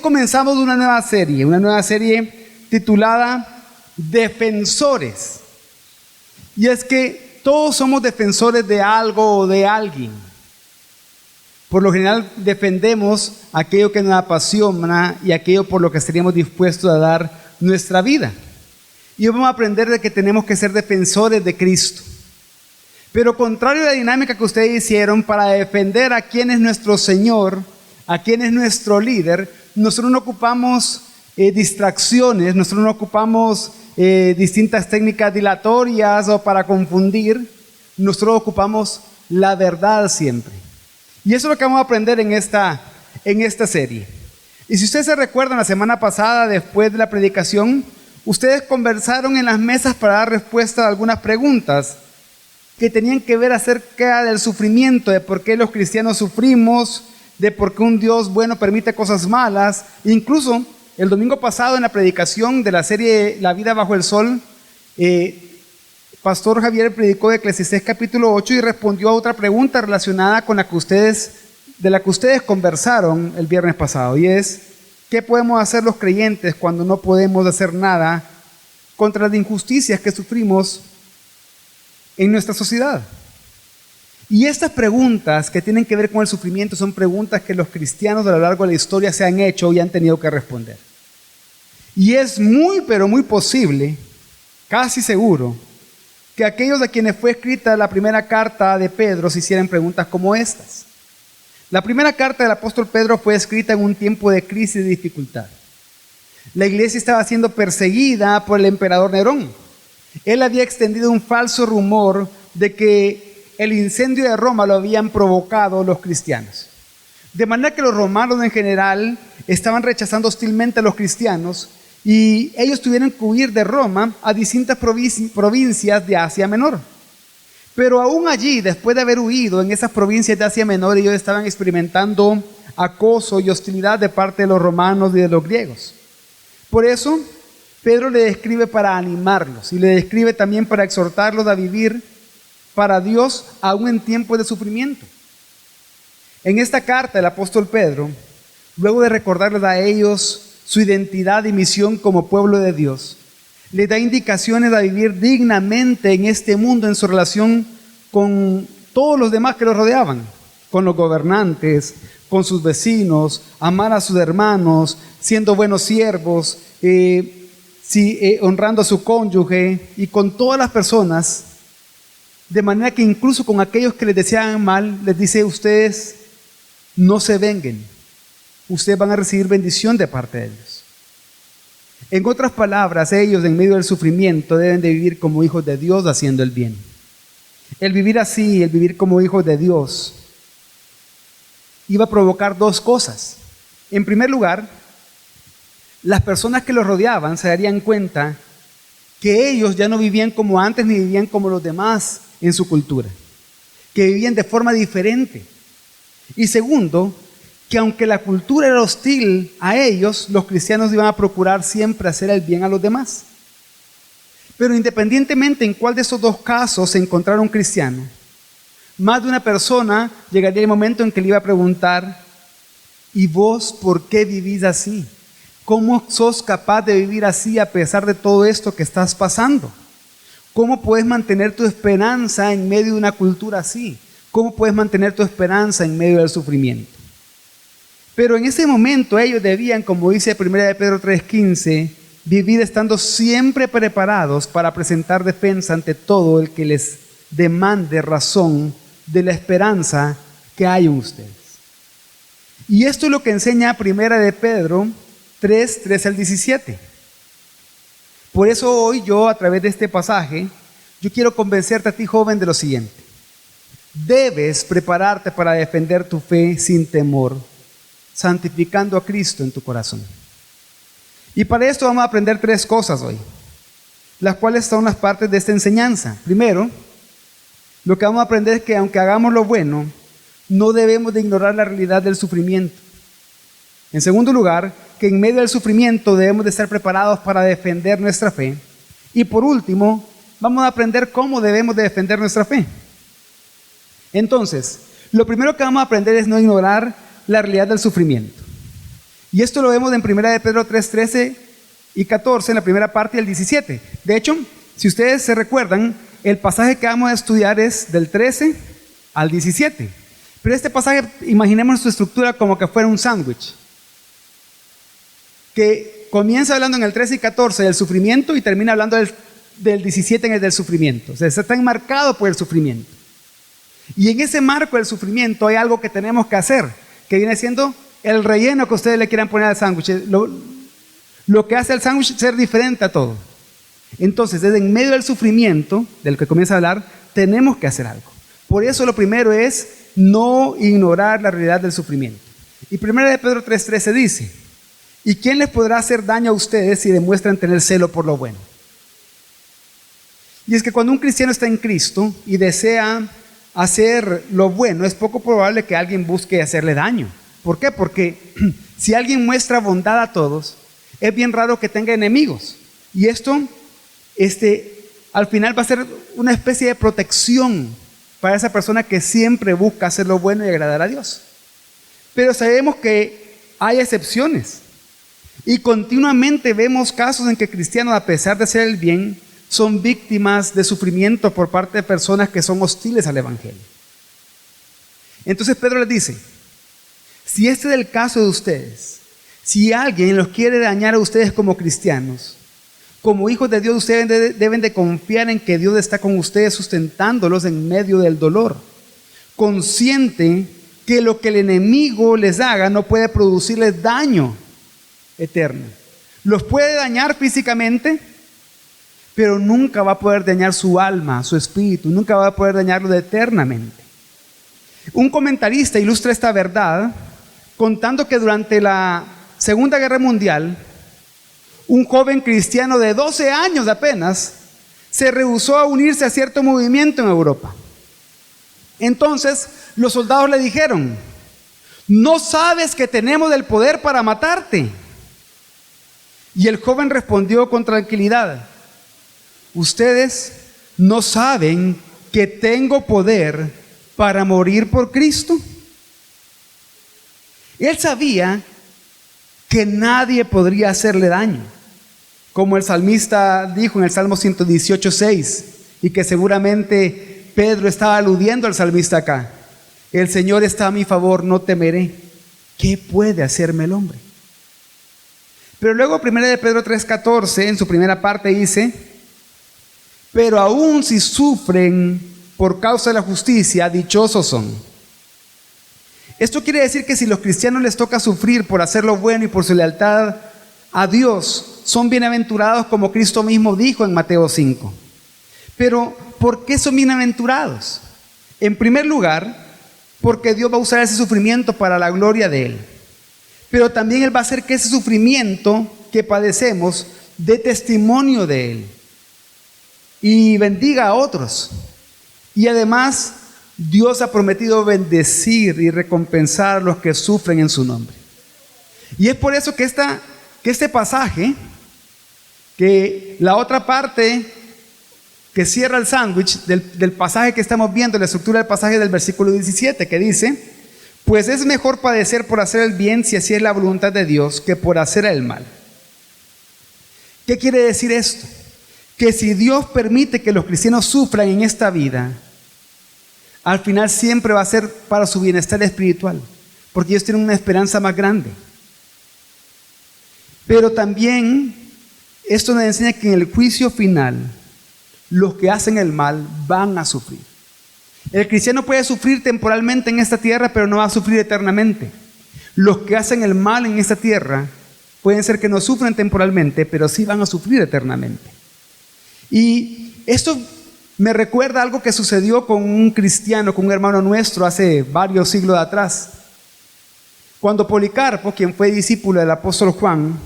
comenzamos una nueva serie titulada Defensores. Y es que todos somos defensores de algo o de alguien. Por lo general defendemos aquello que nos apasiona y aquello por lo que estaríamos dispuestos a dar nuestra vida. Y vamos a aprender de que tenemos que ser defensores de Cristo. Pero contrario a la dinámica que ustedes hicieron para defender a quién es nuestro Señor, a quién es nuestro líder, nosotros no ocupamos distracciones, nosotros no ocupamos distintas técnicas dilatorias o para confundir, nosotros ocupamos la verdad siempre. Y eso es lo que vamos a aprender en esta serie. Y si ustedes se recuerdan, la semana pasada, después de la predicación, ustedes conversaron en las mesas para dar respuesta a algunas preguntas que tenían que ver acerca del sufrimiento, de por qué los cristianos sufrimos, de por qué un Dios bueno permite cosas malas. Incluso el domingo pasado en la predicación de la serie La vida bajo el sol, Pastor Javier predicó de Eclesiastés capítulo 8 y respondió a otra pregunta relacionada con de la que ustedes conversaron el viernes pasado, y es: ¿qué podemos hacer los creyentes cuando no podemos hacer nada contra las injusticias que sufrimos en nuestra sociedad? Y estas preguntas que tienen que ver con el sufrimiento son preguntas que los cristianos a lo largo de la historia se han hecho y han tenido que responder. Y es muy, pero muy posible, casi seguro, que aquellos a quienes fue escrita la primera carta de Pedro se hicieran preguntas como estas. La primera carta del apóstol Pedro fue escrita en un tiempo de crisis y de dificultad. La iglesia estaba siendo perseguida por el emperador Nerón. Él había extendido un falso rumor de que el incendio de Roma lo habían provocado los cristianos. De manera que los romanos en general estaban rechazando hostilmente a los cristianos y ellos tuvieron que huir de Roma a distintas provincias de Asia Menor. Pero aún allí, después de haber huido en esas provincias de Asia Menor, ellos estaban experimentando acoso y hostilidad de parte de los romanos y de los griegos. Por eso, Pedro le describe para animarlos y le describe también para exhortarlos a vivir para Dios aún en tiempos de sufrimiento. En esta carta el apóstol Pedro, luego de recordarles a ellos su identidad y misión como pueblo de Dios, les da indicaciones a vivir dignamente en este mundo en su relación con todos los demás que los rodeaban, con los gobernantes, con sus vecinos, amar a sus hermanos, siendo buenos siervos, honrando a su cónyuge y con todas las personas, de manera que incluso con aquellos que les deseaban mal, les dice: ustedes no se venguen, ustedes van a recibir bendición de parte de Dios. En otras palabras, ellos en medio del sufrimiento deben de vivir como hijos de Dios haciendo el bien. El vivir así, el vivir como hijos de Dios, iba a provocar dos cosas. En primer lugar, las personas que los rodeaban se darían cuenta que ellos ya no vivían como antes ni vivían como los demás en su cultura, que vivían de forma diferente. Y segundo, que aunque la cultura era hostil a ellos, los cristianos iban a procurar siempre hacer el bien a los demás. Pero independientemente en cuál de esos dos casos se encontrara un cristiano, más de una persona llegaría el momento en que le iba a preguntar: ¿y vos por qué vivís así? ¿Cómo sos capaz de vivir así a pesar de todo esto que estás pasando? ¿Cómo puedes mantener tu esperanza en medio de una cultura así? ¿Cómo puedes mantener tu esperanza en medio del sufrimiento? Pero en ese momento ellos debían, como dice 1 Pedro 3:15, vivir estando siempre preparados para presentar defensa ante todo el que les demande razón de la esperanza que hay en ustedes. Y esto es lo que enseña 1 Pedro 3 al 17. Por eso hoy yo, a través de este pasaje, yo quiero convencerte a ti, joven, de lo siguiente: debes prepararte para defender tu fe sin temor, santificando a Cristo en tu corazón. Y para esto vamos a aprender tres cosas hoy, las cuales son las partes de esta enseñanza. Primero, lo que vamos a aprender es que aunque hagamos lo bueno, no debemos de ignorar la realidad del sufrimiento. En segundo lugar, que en medio del sufrimiento debemos de estar preparados para defender nuestra fe. Y por último, vamos a aprender cómo debemos de defender nuestra fe. Entonces, lo primero que vamos a aprender es no ignorar la realidad del sufrimiento. Y esto lo vemos en 1 de Pedro 3, 13 y 14, en la primera parte del 17. De hecho, si ustedes se recuerdan, el pasaje que vamos a estudiar es del 13 al 17. Pero este pasaje, imaginemos su estructura como que fuera un sándwich, que comienza hablando en el 13 y 14 del sufrimiento y termina hablando del 17 en el del sufrimiento. O sea, está enmarcado por el sufrimiento. Y en ese marco del sufrimiento hay algo que tenemos que hacer, que viene siendo el relleno que ustedes le quieran poner al sándwich. Lo que hace al sándwich ser diferente a todo. Entonces, desde en medio del sufrimiento, del que comienza a hablar, tenemos que hacer algo. Por eso lo primero es no ignorar la realidad del sufrimiento. Y 1 de Pedro 3:13 dice: ¿y quién les podrá hacer daño a ustedes si demuestran tener celo por lo bueno? Y es que cuando un cristiano está en Cristo y desea hacer lo bueno, es poco probable que alguien busque hacerle daño. ¿Por qué? Porque si alguien muestra bondad a todos, es bien raro que tenga enemigos. Y esto, al final va a ser una especie de protección para esa persona que siempre busca hacer lo bueno y agradar a Dios. Pero sabemos que hay excepciones. Y continuamente vemos casos en que cristianos, a pesar de hacer el bien, son víctimas de sufrimiento por parte de personas que son hostiles al Evangelio. Entonces Pedro les dice: si este es el caso de ustedes, si alguien los quiere dañar a ustedes como cristianos, como hijos de Dios, ustedes deben de confiar en que Dios está con ustedes sustentándolos en medio del dolor, consciente que lo que el enemigo les haga no puede producirles daño eterno. Los puede dañar físicamente, pero nunca va a poder dañar su alma, su espíritu, nunca va a poder dañarlo eternamente. Un comentarista ilustra esta verdad contando que durante la Segunda Guerra Mundial, un joven cristiano de 12 años apenas se rehusó a unirse a cierto movimiento en Europa. Entonces los soldados le dijeron: ¿no sabes que tenemos el poder para matarte? Y el joven respondió con tranquilidad: ¿ustedes no saben que tengo poder para morir por Cristo? Él sabía que nadie podría hacerle daño, como el salmista dijo en el Salmo 118:6, y que seguramente Pedro estaba aludiendo al salmista acá: el Señor está a mi favor, no temeré. ¿Qué puede hacerme el hombre? Pero luego 1 de Pedro 3:14, en su primera parte dice: pero aún si sufren por causa de la justicia, dichosos son. Esto quiere decir que si los cristianos les toca sufrir por hacer lo bueno y por su lealtad a Dios, son bienaventurados, como Cristo mismo dijo en Mateo 5. Pero ¿por qué son bienaventurados? En primer lugar, porque Dios va a usar ese sufrimiento para la gloria de Él. Pero también Él va a hacer que ese sufrimiento que padecemos dé testimonio de Él y bendiga a otros. Y además, Dios ha prometido bendecir y recompensar a los que sufren en su nombre. Y es por eso que este pasaje, que la otra parte que cierra el sándwich del pasaje que estamos viendo, la estructura del pasaje del versículo 17, que dice: pues es mejor padecer por hacer el bien, si así es la voluntad de Dios, que por hacer el mal. ¿Qué quiere decir esto? Que si Dios permite que los cristianos sufran en esta vida, al final siempre va a ser para su bienestar espiritual, porque ellos tienen una esperanza más grande. Pero también esto nos enseña que en el juicio final, los que hacen el mal van a sufrir. El cristiano puede sufrir temporalmente en esta tierra, pero no va a sufrir eternamente. Los que hacen el mal en esta tierra pueden ser que no sufran temporalmente, pero sí van a sufrir eternamente. Y esto me recuerda algo que sucedió con un cristiano, con un hermano nuestro hace varios siglos atrás. Cuando Policarpo, quien fue discípulo del apóstol Juan,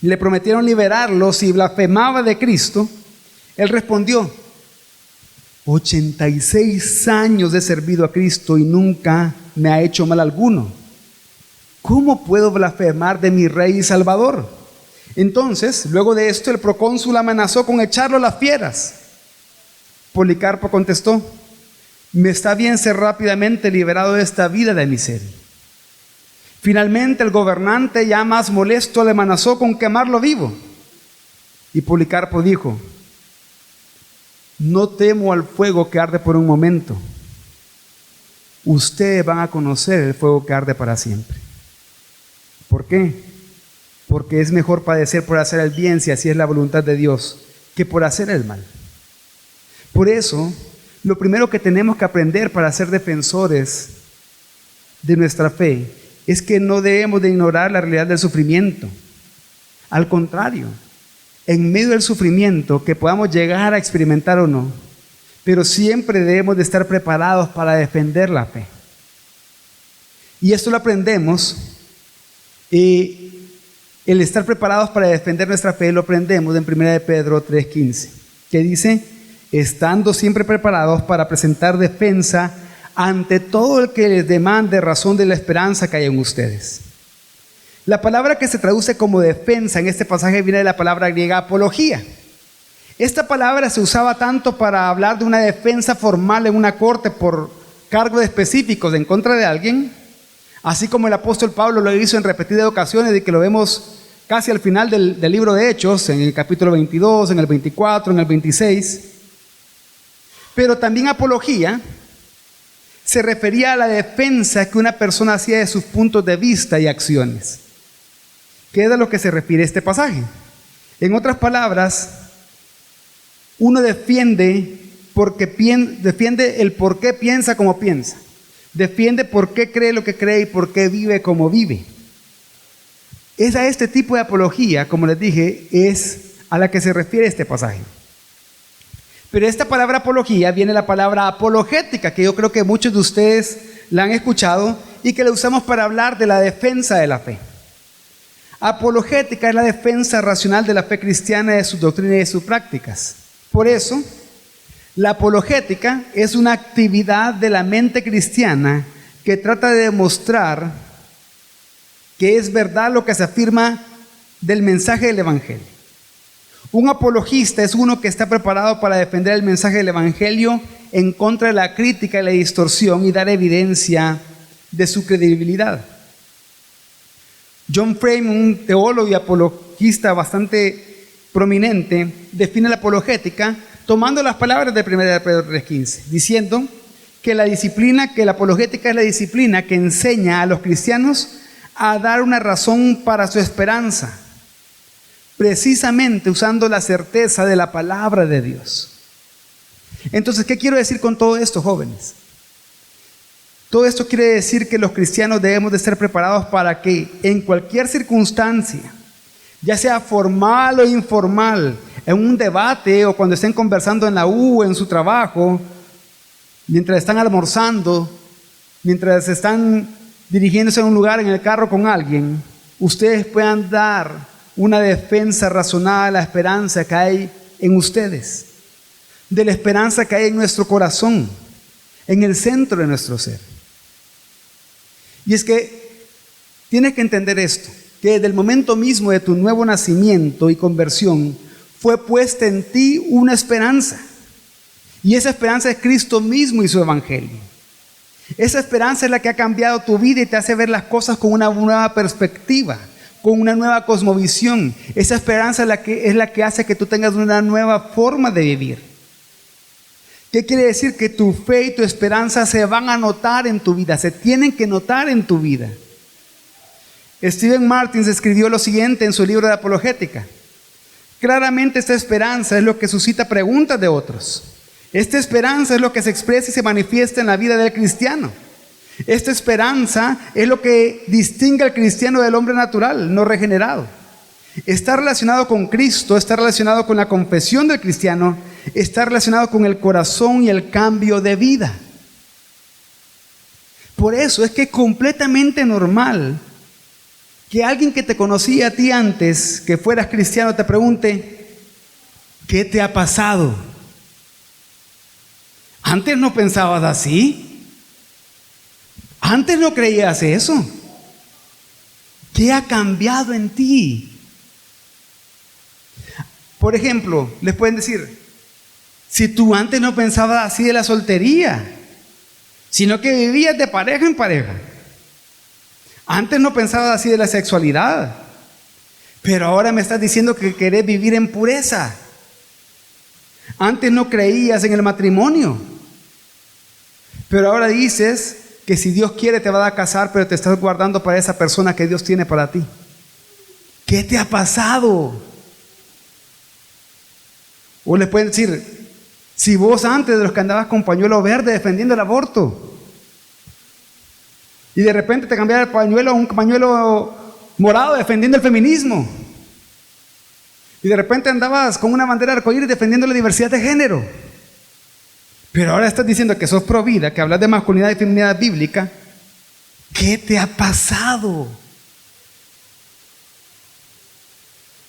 le prometieron liberarlo si blasfemaba de Cristo, él respondió: 86 años he servido a Cristo y nunca me ha hecho mal alguno. ¿Cómo puedo blasfemar de mi Rey y Salvador? Entonces, luego de esto, el procónsul amenazó con echarlo a las fieras. Policarpo contestó: me está bien ser rápidamente liberado de esta vida de miseria. Finalmente el gobernante, ya más molesto, le amenazó con quemarlo vivo. Y Policarpo dijo: no temo al fuego que arde por un momento. Ustedes van a conocer el fuego que arde para siempre. ¿Por qué? Porque es mejor padecer por hacer el bien, si así es la voluntad de Dios, que por hacer el mal. Por eso, lo primero que tenemos que aprender para ser defensores de nuestra fe es que no debemos de ignorar la realidad del sufrimiento. Al contrario, en medio del sufrimiento que podamos llegar a experimentar o no, pero siempre debemos de estar preparados para defender la fe. Y esto lo aprendemos, el estar preparados para defender nuestra fe lo aprendemos en 1 Pedro 3:15, que dice: estando siempre preparados para presentar defensa ante todo el que les demande razón de la esperanza que hay en ustedes. La palabra que se traduce como defensa en este pasaje viene de la palabra griega apología. Esta palabra se usaba tanto para hablar de una defensa formal en una corte por cargos específicos en contra de alguien, así como el apóstol Pablo lo hizo en repetidas ocasiones, y que lo vemos casi al final del libro de Hechos, en el capítulo 22, en el 24, en el 26. Pero también apología se refería a la defensa que una persona hacía de sus puntos de vista y acciones, que es a lo que se refiere este pasaje. En otras palabras, uno defiende el por qué piensa como piensa, defiende por qué cree lo que cree y por qué vive como vive. Es a este tipo de apología, como les dije, es a la que se refiere este pasaje. Pero esta palabra apología viene de la palabra apologética, que yo creo que muchos de ustedes la han escuchado y que la usamos para hablar de la defensa de la fe. Apologética es la defensa racional de la fe cristiana, de su doctrina y de sus prácticas. Por eso, la apologética es una actividad de la mente cristiana que trata de demostrar que es verdad lo que se afirma del mensaje del Evangelio. Un apologista es uno que está preparado para defender el mensaje del Evangelio en contra de la crítica y la distorsión y dar evidencia de su credibilidad. John Frame, un teólogo y apologista bastante prominente, define la apologética tomando las palabras de 1 Pedro 3:15, diciendo que la apologética es la disciplina que enseña a los cristianos a dar una razón para su esperanza, precisamente usando la certeza de la palabra de Dios. Entonces, ¿qué quiero decir con todo esto, jóvenes? Todo esto quiere decir que los cristianos debemos de estar preparados para que en cualquier circunstancia, ya sea formal o informal, en un debate o cuando estén conversando en la U, en su trabajo, mientras están almorzando, mientras están dirigiéndose a un lugar en el carro con alguien, ustedes puedan dar una defensa razonada de la esperanza que hay en ustedes, de la esperanza que hay en nuestro corazón, en el centro de nuestro ser. Y es que tienes que entender esto, que desde el momento mismo de tu nuevo nacimiento y conversión fue puesta en ti una esperanza, y esa esperanza es Cristo mismo y su Evangelio. Esa esperanza es la que ha cambiado tu vida y te hace ver las cosas con una nueva perspectiva, con una nueva cosmovisión. Esa esperanza es la que hace que tú tengas una nueva forma de vivir. ¿Qué quiere decir? Que tu fe y tu esperanza se van a notar en tu vida, se tienen que notar en tu vida. Stephen Martins escribió lo siguiente en su libro de Apologética: claramente esta esperanza es lo que suscita preguntas de otros. Esta esperanza es lo que se expresa y se manifiesta en la vida del cristiano. Esta esperanza es lo que distingue al cristiano del hombre natural, no regenerado. Está relacionado con Cristo, está relacionado con la confesión del cristiano, está relacionado con el corazón y el cambio de vida. Por eso es que es completamente normal que alguien que te conocía a ti antes, que fueras cristiano, te pregunte: ¿qué te ha pasado? Antes no pensabas así. Antes no creías eso. ¿Qué ha cambiado en ti? Por ejemplo, les pueden decir: si tú antes no pensabas así de la soltería, sino que vivías de pareja en pareja. Antes no pensabas así de la sexualidad, pero ahora me estás diciendo que querés vivir en pureza. Antes no creías en el matrimonio, pero ahora dices que si Dios quiere te va a casar, pero te estás guardando para esa persona que Dios tiene para ti. ¿Qué te ha pasado? O le pueden decir, si vos antes de los que andabas con pañuelo verde defendiendo el aborto, y de repente te cambiaron el pañuelo a un pañuelo morado defendiendo el feminismo, y de repente andabas con una bandera arcoíris defendiendo la diversidad de género, pero ahora estás diciendo que sos pro vida, que hablas de masculinidad y feminidad bíblica. ¿Qué te ha pasado?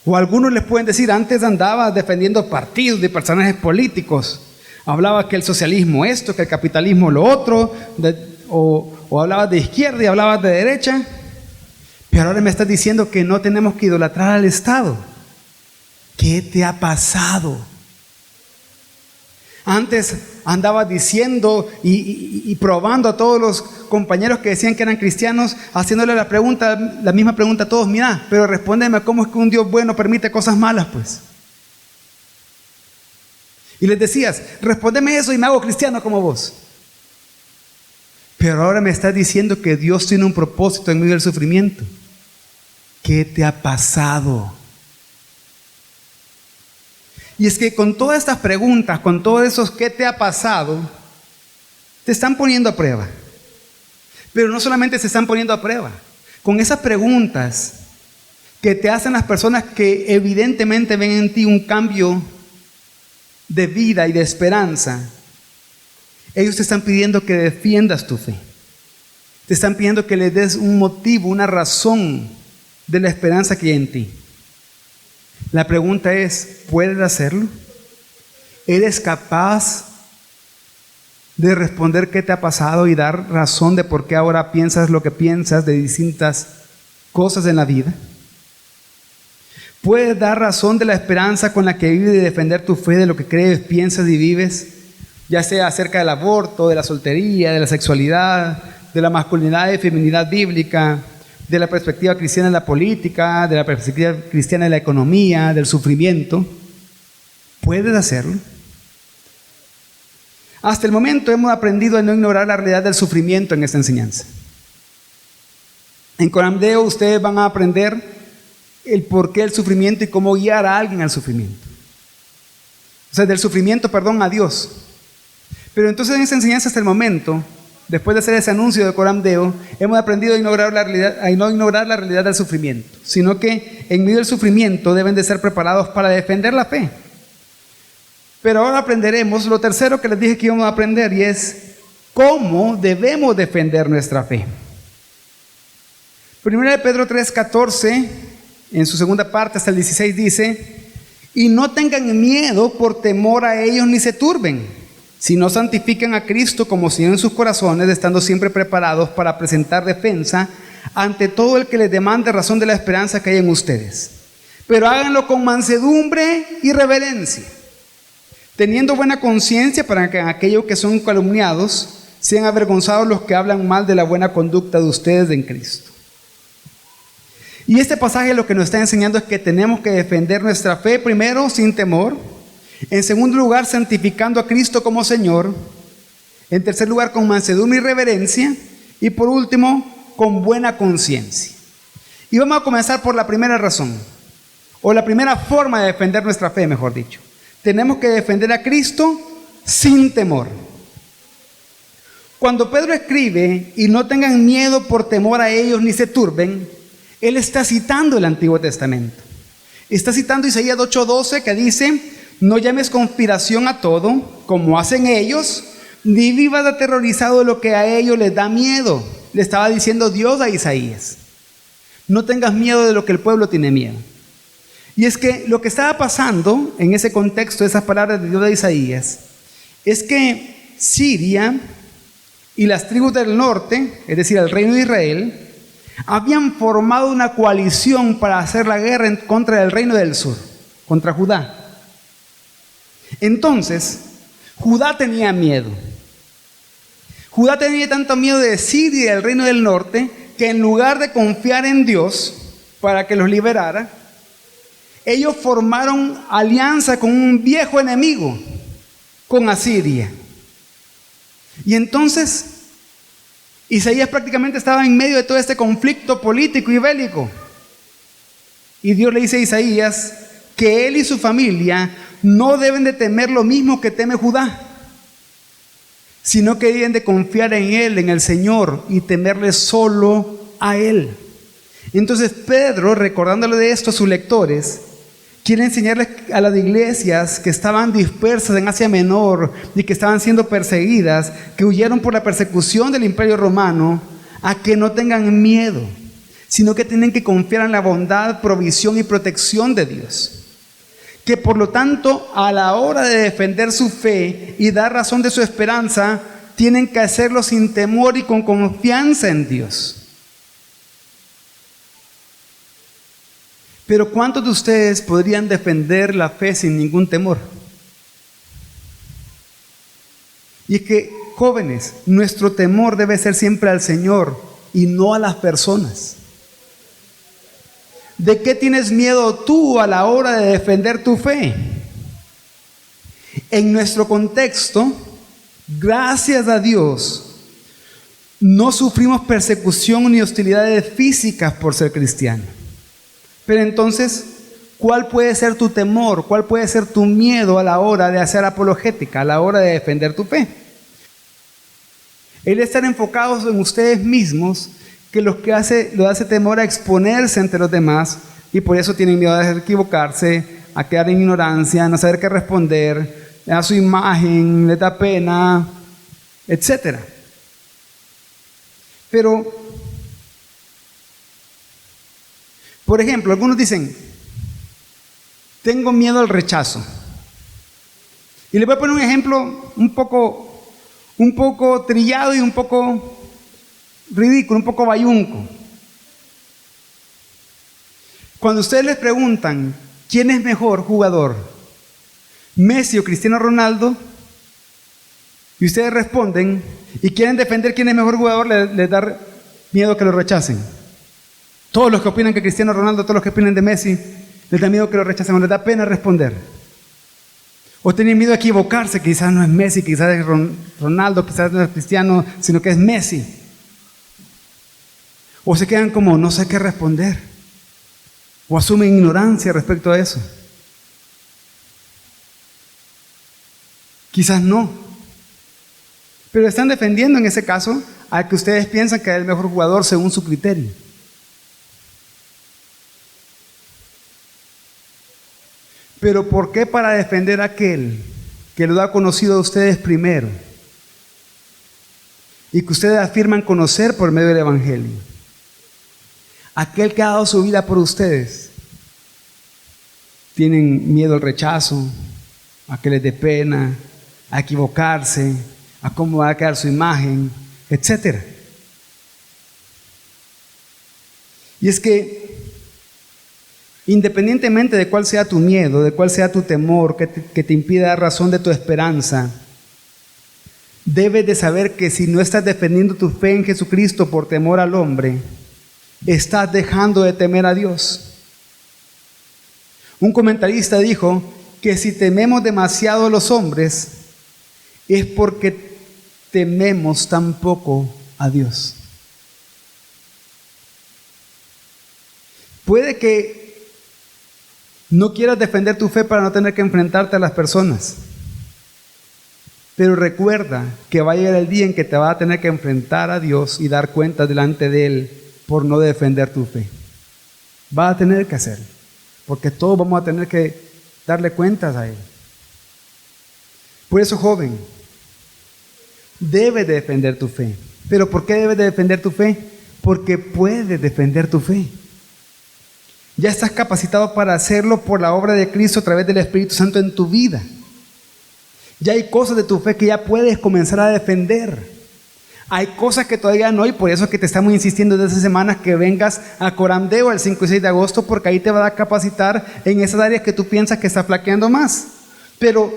O algunos les pueden decir, antes andabas defendiendo partidos de personajes políticos, hablabas que el socialismo esto, que el capitalismo lo otro, o hablabas de izquierda y hablabas de derecha, pero ahora me estás diciendo que no tenemos que idolatrar al Estado. ¿Qué te ha pasado? Antes andabas diciendo y probando a todos los compañeros que decían que eran cristianos, haciéndole la misma pregunta a todos. Mira, pero respóndeme, ¿cómo es que un Dios bueno permite cosas malas, pues? Y les decías, respóndeme eso y me hago cristiano como vos. Pero ahora me estás diciendo que Dios tiene un propósito en medio del sufrimiento. ¿Qué te ha pasado? Y es que con todas estas preguntas, con todos esos ¿qué te ha pasado?, te están poniendo a prueba. Pero no solamente se están poniendo a prueba, con esas preguntas que te hacen las personas que evidentemente ven en ti un cambio de vida y de esperanza, ellos te están pidiendo que defiendas tu fe. Te están pidiendo que les des un motivo, una razón de la esperanza que hay en ti. La pregunta es, ¿puedes hacerlo? ¿Eres capaz de responder qué te ha pasado y dar razón de por qué ahora piensas lo que piensas de distintas cosas en la vida? ¿Puedes dar razón de la esperanza con la que vives y defender tu fe de lo que crees, piensas y vives? Ya sea acerca del aborto, de la soltería, de la sexualidad, de la masculinidad y feminidad bíblica, de la perspectiva cristiana de la política, de la perspectiva cristiana de la economía, del sufrimiento. ¿Puedes hacerlo? Hasta el momento hemos aprendido a no ignorar la realidad del sufrimiento en esta enseñanza. En Coram Deo ustedes van a aprender el porqué del sufrimiento y cómo guiar a alguien al sufrimiento. O sea, del sufrimiento, a Dios. Pero entonces en esta enseñanza hasta el momento, después de hacer ese anuncio de Coram Deo, hemos aprendido a no ignorar la realidad del sufrimiento, sino que en medio del sufrimiento deben de ser preparados para defender la fe. Pero ahora aprenderemos lo tercero que les dije que íbamos a aprender, y es cómo debemos defender nuestra fe. 1 Pedro 3:14, en su segunda parte hasta el 16 dice: y no tengan miedo por temor a ellos ni se turben, sino santifiquen a Cristo como Señor en sus corazones, estando siempre preparados para presentar defensa ante todo el que les demande razón de la esperanza que hay en ustedes. Pero háganlo con mansedumbre y reverencia, teniendo buena conciencia, para que aquellos que son calumniados sean avergonzados los que hablan mal de la buena conducta de ustedes en Cristo. Y este pasaje lo que nos está enseñando es que tenemos que defender nuestra fe, primero sin temor, en segundo lugar santificando a Cristo como Señor, en tercer lugar con mansedumbre y reverencia, y por último con buena conciencia. Y vamos a comenzar por la primera razón, o la primera forma de defender nuestra fe, mejor dicho. Tenemos que defender a Cristo sin temor. Cuando Pedro escribe, y no tengan miedo por temor a ellos ni se turben, él está citando el Antiguo Testamento. Está citando Isaías 8:12, que dice: no llames conspiración a todo, como hacen ellos, ni vivas aterrorizado de lo que a ellos les da miedo. Le estaba diciendo Dios a Isaías: no tengas miedo de lo que el pueblo tiene miedo. Y es que lo que estaba pasando en ese contexto de esas palabras de Dios a Isaías es que Siria y las tribus del norte, es decir, el reino de Israel, habían formado una coalición para hacer la guerra contra el reino del sur, contra Judá. Entonces, Judá tenía miedo. Judá tenía tanto miedo de Siria y del reino del norte que en lugar de confiar en Dios para que los liberara, ellos formaron alianza con un viejo enemigo, con Asiria. Y entonces Isaías prácticamente estaba en medio de todo este conflicto político y bélico. Y Dios le dice a Isaías que él y su familia no deben de temer lo mismo que teme Judá, sino que deben de confiar en Él, en el Señor, y temerle solo a Él. Entonces Pedro, recordándole de esto a sus lectores, quiere enseñarles a las iglesias que estaban dispersas en Asia Menor y que estaban siendo perseguidas, que huyeron por la persecución del Imperio Romano, a que no tengan miedo, sino que tienen que confiar en la bondad, provisión y protección de Dios. Que por lo tanto, a la hora de defender su fe y dar razón de su esperanza, tienen que hacerlo sin temor y con confianza en Dios. Pero ¿cuántos de ustedes podrían defender la fe sin ningún temor? Y es que, jóvenes, nuestro temor debe ser siempre al Señor y no a las personas. ¿De qué tienes miedo tú a la hora de defender tu fe? En nuestro contexto, gracias a Dios, no sufrimos persecución ni hostilidades físicas por ser cristianos. Pero entonces, ¿cuál puede ser tu temor? ¿Cuál puede ser tu miedo a la hora de hacer apologética, a la hora de defender tu fe? El estar enfocados en ustedes mismos, que lo hace temor a exponerse ante los demás, y por eso tienen miedo a equivocarse, a quedar en ignorancia, a no saber qué responder, a su imagen, les da pena, etc. Pero, por ejemplo, algunos dicen, tengo miedo al rechazo. Y les voy a poner un ejemplo un poco trillado y un poco ridículo, un poco bayunco. Cuando ustedes les preguntan quién es mejor jugador, Messi o Cristiano Ronaldo, y ustedes responden y quieren defender quién es mejor jugador, les da miedo que lo rechacen. Todos los que opinan que Cristiano Ronaldo, todos los que opinan de Messi, les da miedo que lo rechacen, o les da pena responder. O tienen miedo a equivocarse, quizás no es Messi, quizás es Ronaldo, quizás no es Cristiano, sino que es Messi. O se quedan como, no sé qué responder. O asumen ignorancia respecto a eso. Quizás no. Pero están defendiendo en ese caso al que ustedes piensan que es el mejor jugador según su criterio. Pero ¿por qué para defender a aquel que lo ha conocido a ustedes primero y que ustedes afirman conocer por medio del Evangelio? Aquel que ha dado su vida por ustedes, tienen miedo al rechazo, a que les dé pena, a equivocarse, a cómo va a quedar su imagen, etc. Y es que, independientemente de cuál sea tu miedo, de cuál sea tu temor que te impida dar razón de tu esperanza, debes de saber que si no estás defendiendo tu fe en Jesucristo por temor al hombre, estás dejando de temer a Dios. Un comentarista dijo que si tememos demasiado a los hombres es porque tememos tan poco a Dios. Puede que no quieras defender tu fe para no tener que enfrentarte a las personas, pero recuerda que va a llegar el día en que te vas a tener que enfrentar a Dios y dar cuenta delante de Él por no defender tu fe. Vas a tener que hacerlo, porque todos vamos a tener que darle cuentas a Él. Por eso, joven, debes de defender tu fe. ¿Pero por qué debes de defender tu fe? Porque puedes defender tu fe. Ya estás capacitado para hacerlo por la obra de Cristo a través del Espíritu Santo en tu vida. Ya hay cosas de tu fe que ya puedes comenzar a defender. Hay cosas que todavía no, y por eso es que te estamos insistiendo desde hace semanas que vengas a Corandeo el 5 y 6 de agosto, porque ahí te va a capacitar en esas áreas que tú piensas que está flaqueando más. Pero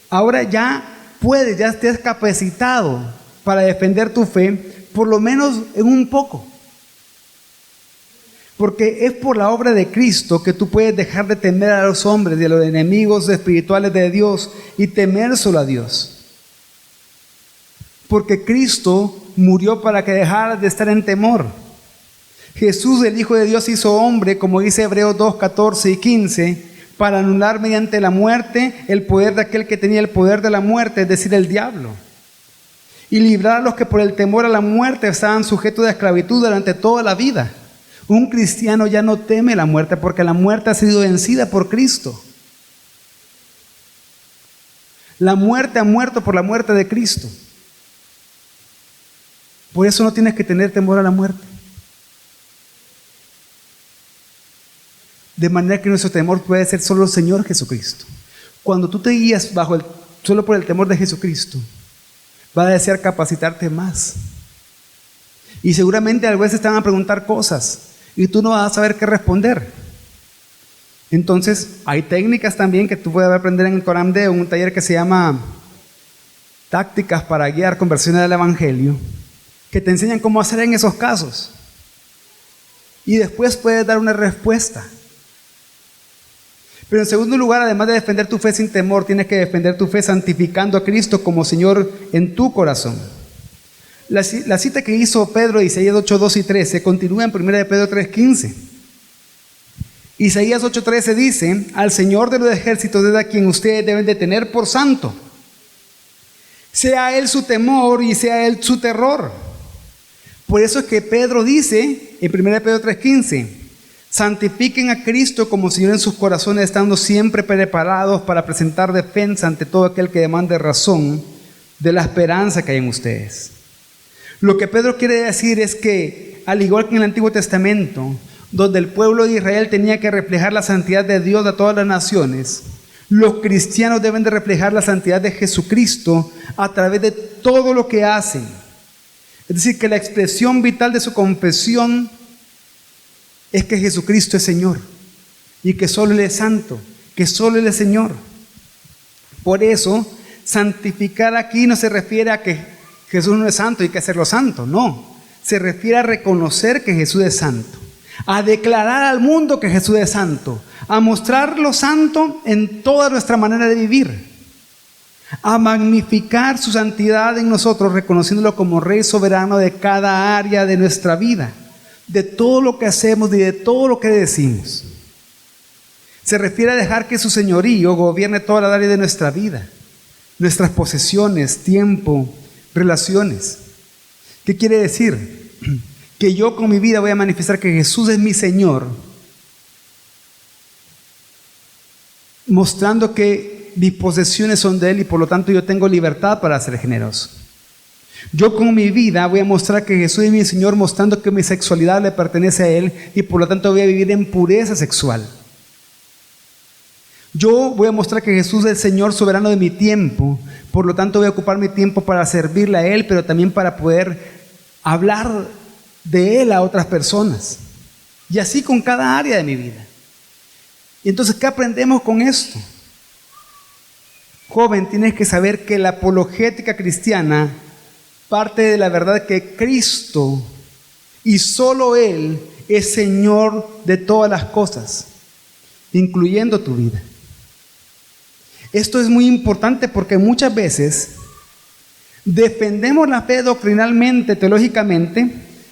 ahora ya puedes, ya estés capacitado para defender tu fe, por lo menos en un poco. Porque es por la obra de Cristo que tú puedes dejar de temer a los hombres y a los enemigos espirituales de Dios y temer solo a Dios. Porque Cristo murió para que dejaras de estar en temor. Jesús, el Hijo de Dios, se hizo hombre, como dice Hebreos 2, 14 y 15, para anular mediante la muerte el poder de aquel que tenía el poder de la muerte, es decir, el diablo. Y librar a los que por el temor a la muerte estaban sujetos de esclavitud durante toda la vida. Un cristiano ya no teme la muerte porque la muerte ha sido vencida por Cristo. La muerte ha muerto por la muerte de Cristo. Por eso no tienes que tener temor a la muerte. De manera que nuestro temor puede ser solo el Señor Jesucristo. Cuando tú te guías solo por el temor de Jesucristo, va a desear capacitarte más. Y seguramente a veces te van a preguntar cosas y tú no vas a saber qué responder. Entonces, hay técnicas también que tú puedes aprender en el Coram Deo, en un taller que se llama Tácticas para guiar conversiones del Evangelio, que te enseñan cómo hacer en esos casos. Y después puedes dar una respuesta. Pero en segundo lugar, además de defender tu fe sin temor, tienes que defender tu fe santificando a Cristo como Señor en tu corazón. La cita que hizo Pedro de Isaías 8, 2 y 13 continúa en 1 de Pedro 3, 15. Isaías 8, 13 dice: al Señor de los ejércitos es a quien ustedes deben de tener por santo. Sea Él su temor y sea Él su terror. Por eso es que Pedro dice en 1 de Pedro 3, 15: santifiquen a Cristo como Señor en sus corazones, estando siempre preparados para presentar defensa ante todo aquel que demande razón de la esperanza que hay en ustedes. Lo que Pedro quiere decir es que, al igual que en el Antiguo Testamento, donde el pueblo de Israel tenía que reflejar la santidad de Dios a todas las naciones, los cristianos deben de reflejar la santidad de Jesucristo a través de todo lo que hacen. Es decir, que la expresión vital de su confesión es que Jesucristo es Señor y que solo Él es santo, que solo Él es Señor. Por eso, santificar aquí no se refiere a que Jesús no es santo y hay que hacerlo santo, no. Se refiere a reconocer que Jesús es santo, a declarar al mundo que Jesús es santo, a mostrarlo santo en toda nuestra manera de vivir, a magnificar su santidad en nosotros, reconociéndolo como Rey soberano de cada área de nuestra vida, de todo lo que hacemos y de todo lo que decimos. Se refiere a dejar que su señorío gobierne toda la área de nuestra vida, nuestras posesiones, tiempo, relaciones. ¿Qué quiere decir? Que yo con mi vida voy a manifestar que Jesús es mi Señor, mostrando que mis posesiones son de Él y por lo tanto yo tengo libertad para ser generoso. Yo con mi vida voy a mostrar que Jesús es mi Señor, mostrando que mi sexualidad le pertenece a Él y por lo tanto voy a vivir en pureza sexual. Yo voy a mostrar que Jesús es el Señor soberano de mi tiempo, por lo tanto voy a ocupar mi tiempo para servirle a Él, pero también para poder hablar de Él a otras personas. Y así con cada área de mi vida. Y entonces, ¿qué aprendemos con esto? Joven, tienes que saber que la apologética cristiana parte de la verdad que Cristo y solo Él es Señor de todas las cosas, incluyendo tu vida. Esto es muy importante porque muchas veces defendemos la fe doctrinalmente, teológicamente,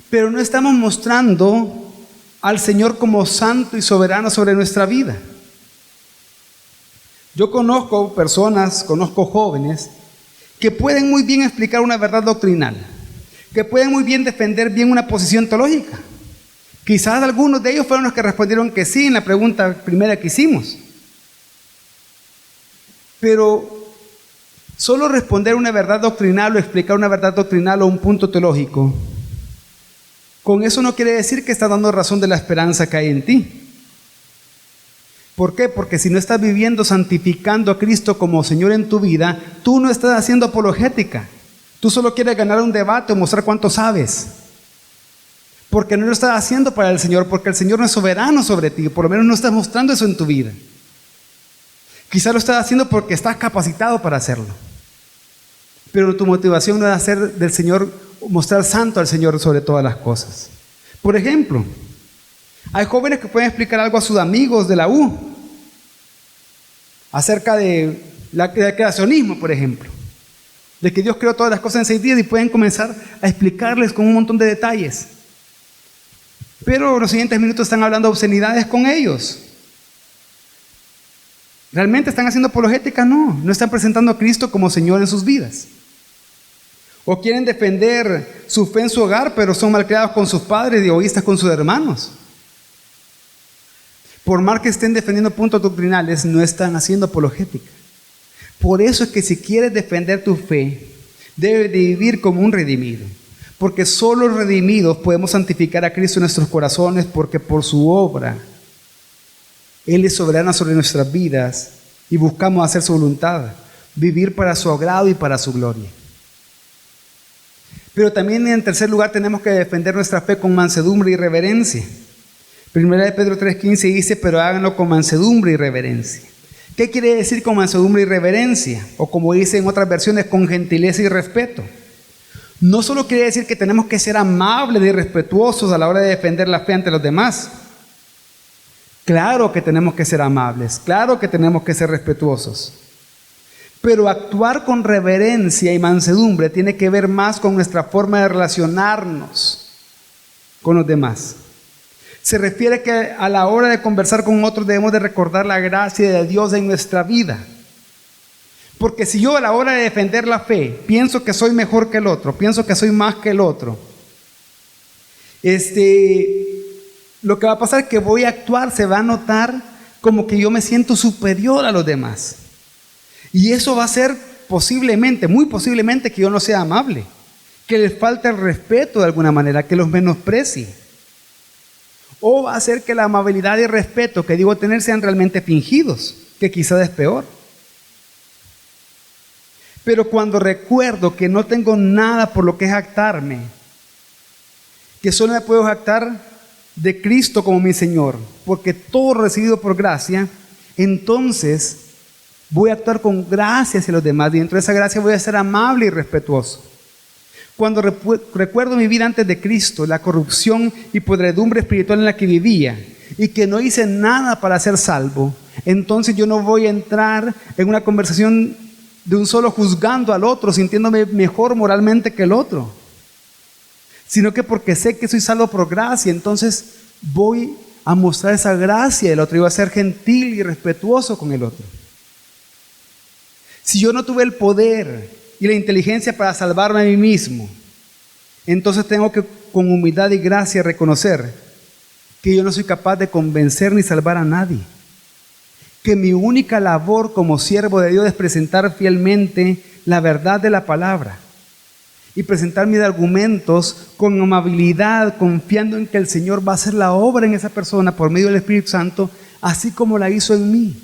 pero no estamos mostrando al Señor como santo y soberano sobre nuestra vida. Yo conozco personas, conozco jóvenes que pueden muy bien explicar una verdad doctrinal, que pueden muy bien defender bien una posición teológica. Quizás algunos de ellos fueron los que respondieron que sí en la pregunta primera que hicimos. Pero solo responder una verdad doctrinal o explicar una verdad doctrinal o un punto teológico, con eso no quiere decir que estás dando razón de la esperanza que hay en ti. ¿Por qué? Porque si no estás viviendo santificando a Cristo como Señor en tu vida, tú no estás haciendo apologética. Tú solo quieres ganar un debate o mostrar cuánto sabes. Porque no lo estás haciendo para el Señor, porque el Señor no es soberano sobre ti, por lo menos no estás mostrando eso en tu vida. Quizás lo estás haciendo porque estás capacitado para hacerlo. Pero tu motivación no es hacer del Señor, mostrar santo al Señor sobre todas las cosas. Por ejemplo, Hay jóvenes que pueden explicar algo a sus amigos de la U acerca del creacionismo, por ejemplo, de que Dios creó todas las cosas en 6 días y pueden comenzar a explicarles con un montón de detalles. Pero los siguientes minutos están hablando obscenidades con ellos. ¿Realmente están haciendo apologética? No están presentando a Cristo como Señor en sus vidas. O quieren defender su fe en su hogar, pero son malcriados con sus padres y egoístas con sus hermanos. Por más que estén defendiendo puntos doctrinales, no están haciendo apologética. Por eso es que si quieres defender tu fe, debes de vivir como un redimido. Porque solo los redimidos podemos santificar a Cristo en nuestros corazones, porque por su obra Él es soberano sobre nuestras vidas y buscamos hacer su voluntad, vivir para su agrado y para su gloria. Pero también en tercer lugar tenemos que defender nuestra fe con mansedumbre y reverencia. Primera de Pedro 3:15 dice, pero háganlo con mansedumbre y reverencia. ¿Qué quiere decir con mansedumbre y reverencia? O como dice en otras versiones, con gentileza y respeto. No solo quiere decir que tenemos que ser amables y respetuosos a la hora de defender la fe ante los demás. Claro que tenemos que ser amables, claro que tenemos que ser respetuosos. Pero actuar con reverencia y mansedumbre tiene que ver más con nuestra forma de relacionarnos con los demás. Se refiere que a la hora de conversar con otros debemos de recordar la gracia de Dios en nuestra vida. Porque si yo a la hora de defender la fe pienso que soy mejor que el otro, pienso que soy más que el otro, lo que va a pasar es que voy a actuar, se va a notar como que yo me siento superior a los demás. Y eso va a ser posiblemente, muy posiblemente, que yo no sea amable, que les falte el respeto de alguna manera, que los menosprecie. O va a hacer que la amabilidad y el respeto que digo tener sean realmente fingidos, que quizás es peor. Pero cuando recuerdo que no tengo nada por lo que jactarme, que solo me puedo jactar de Cristo como mi Señor, porque todo recibido por gracia, entonces voy a actuar con gracia hacia los demás y dentro de esa gracia voy a ser amable y respetuoso. Cuando recuerdo mi vida antes de Cristo, la corrupción y podredumbre espiritual en la que vivía y que no hice nada para ser salvo, entonces yo no voy a entrar en una conversación de un solo juzgando al otro, sintiéndome mejor moralmente que el otro, sino que porque sé que soy salvo por gracia, entonces voy a mostrar esa gracia del otro y voy a ser gentil y respetuoso con el otro. Si yo no tuve el poder y la inteligencia para salvarme a mí mismo, entonces tengo que con humildad y gracia reconocer que yo no soy capaz de convencer ni salvar a nadie. Que mi única labor como siervo de Dios es presentar fielmente la verdad de la palabra y presentar mis argumentos con amabilidad, confiando en que el Señor va a hacer la obra en esa persona por medio del Espíritu Santo, así como la hizo en mí.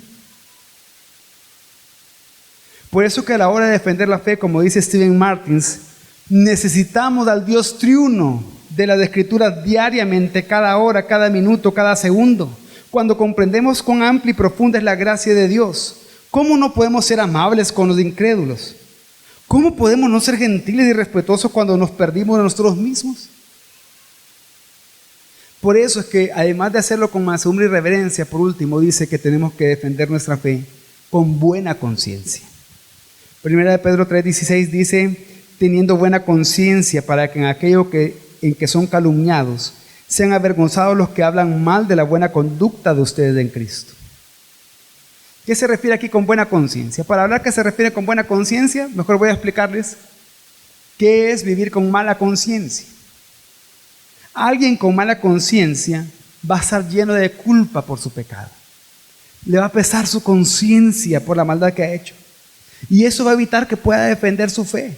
Por eso que a la hora de defender la fe, como dice Stephen Martins, necesitamos al Dios triuno de las Escrituras diariamente, cada hora, cada minuto, cada segundo. Cuando comprendemos cuán amplia y profunda es la gracia de Dios, ¿cómo no podemos ser amables con los incrédulos? ¿Cómo podemos no ser gentiles y respetuosos cuando nos perdimos de nosotros mismos? Por eso es que además de hacerlo con mansedumbre y reverencia, por último dice que tenemos que defender nuestra fe con buena conciencia. Primera de Pedro 3:16 dice, teniendo buena conciencia para que en aquello en que son calumniados, sean avergonzados los que hablan mal de la buena conducta de ustedes en Cristo. ¿Qué se refiere aquí con buena conciencia? Para hablar que se refiere con buena conciencia, mejor voy a explicarles qué es vivir con mala conciencia. Alguien con mala conciencia va a estar lleno de culpa por su pecado. Le va a pesar su conciencia por la maldad que ha hecho. Y eso va a evitar que pueda defender su fe.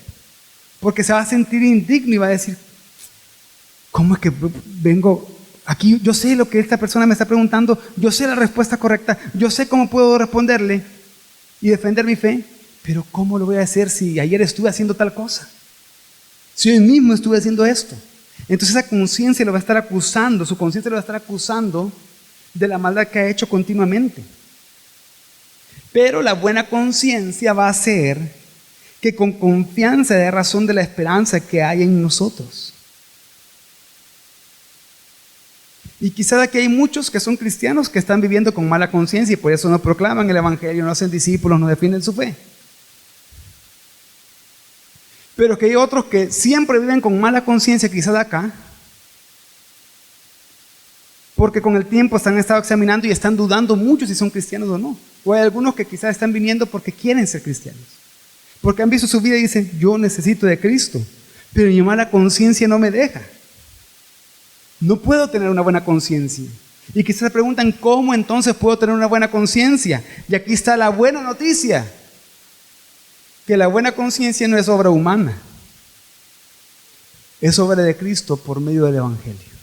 Porque se va a sentir indigno y va a decir, ¿cómo es que vengo aquí? Yo sé lo que esta persona me está preguntando, yo sé la respuesta correcta, yo sé cómo puedo responderle y defender mi fe, pero ¿cómo lo voy a hacer si ayer estuve haciendo tal cosa? Si hoy mismo estuve haciendo esto. Entonces esa conciencia lo va a estar acusando, su conciencia lo va a estar acusando de la maldad que ha hecho continuamente. Pero la buena conciencia va a hacer que con confianza dé razón de la esperanza que hay en nosotros. Y quizás aquí hay muchos que son cristianos que están viviendo con mala conciencia y por eso no proclaman el evangelio, no hacen discípulos, no defienden su fe. Pero que hay otros que siempre viven con mala conciencia, quizás acá, porque con el tiempo se han estado examinando y están dudando mucho si son cristianos o no. O hay algunos que quizás están viniendo porque quieren ser cristianos. Porque han visto su vida y dicen, yo necesito de Cristo, pero mi mala conciencia no me deja. No puedo tener una buena conciencia. Y quizás se preguntan, ¿cómo entonces puedo tener una buena conciencia? Y aquí está la buena noticia, que la buena conciencia no es obra humana, es obra de Cristo por medio del evangelio.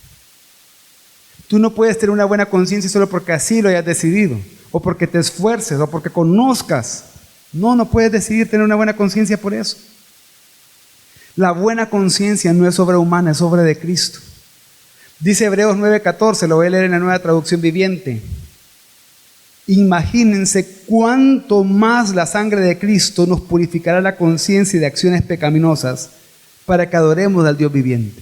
Tú no puedes tener una buena conciencia solo porque así lo hayas decidido, o porque te esfuerces, o porque conozcas. No puedes decidir tener una buena conciencia por eso. La buena conciencia no es obra humana, es obra de Cristo. Dice Hebreos 9:14, lo voy a leer en la Nueva Traducción Viviente. Imagínense cuánto más la sangre de Cristo nos purificará la conciencia de acciones pecaminosas para que adoremos al Dios viviente.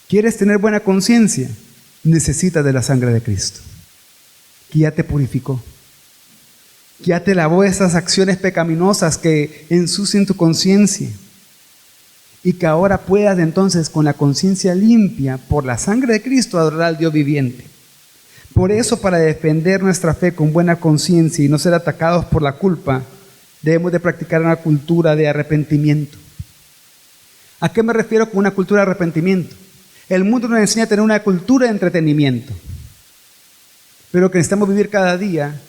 ¿Quieres tener buena conciencia? Necesitas de la sangre de Cristo, que ya te purificó, que ya te lavó esas acciones pecaminosas que ensucian tu conciencia y que ahora puedas entonces con la conciencia limpia por la sangre de Cristo adorar al Dios viviente. Por eso, para defender nuestra fe con buena conciencia y no ser atacados por la culpa, debemos de practicar una cultura de arrepentimiento. ¿A qué me refiero con una cultura de arrepentimiento? El mundo nos enseña a tener una cultura de entretenimiento, pero lo que necesitamos vivir cada día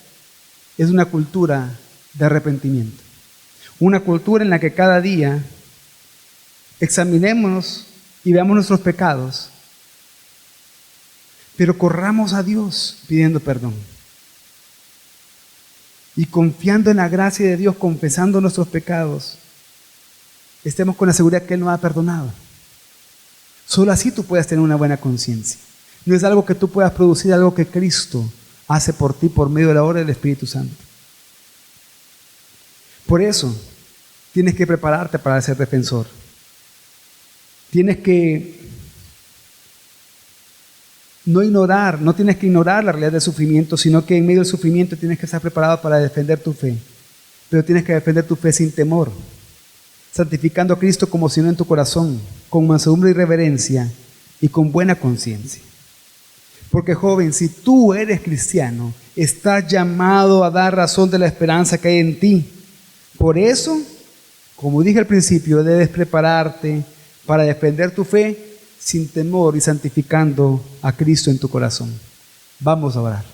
es una cultura de arrepentimiento. Una cultura en la que cada día examinémonos y veamos nuestros pecados, pero corramos a Dios pidiendo perdón. Y confiando en la gracia de Dios, confesando nuestros pecados, estemos con la seguridad que Él nos ha perdonado. Solo así tú puedes tener una buena conciencia. No es algo que tú puedas producir, es algo que Cristo hace por ti por medio de la obra del Espíritu Santo. Por eso, tienes que prepararte para ser defensor. Tienes que no tienes que ignorar la realidad del sufrimiento, sino que en medio del sufrimiento tienes que estar preparado para defender tu fe. Pero tienes que defender tu fe sin temor, santificando a Cristo como Señor en tu corazón, con mansedumbre y reverencia y con buena conciencia. Porque joven, si tú eres cristiano, estás llamado a dar razón de la esperanza que hay en ti. Por eso, como dije al principio, debes prepararte para defender tu fe sin temor y santificando a Cristo en tu corazón. Vamos a orar.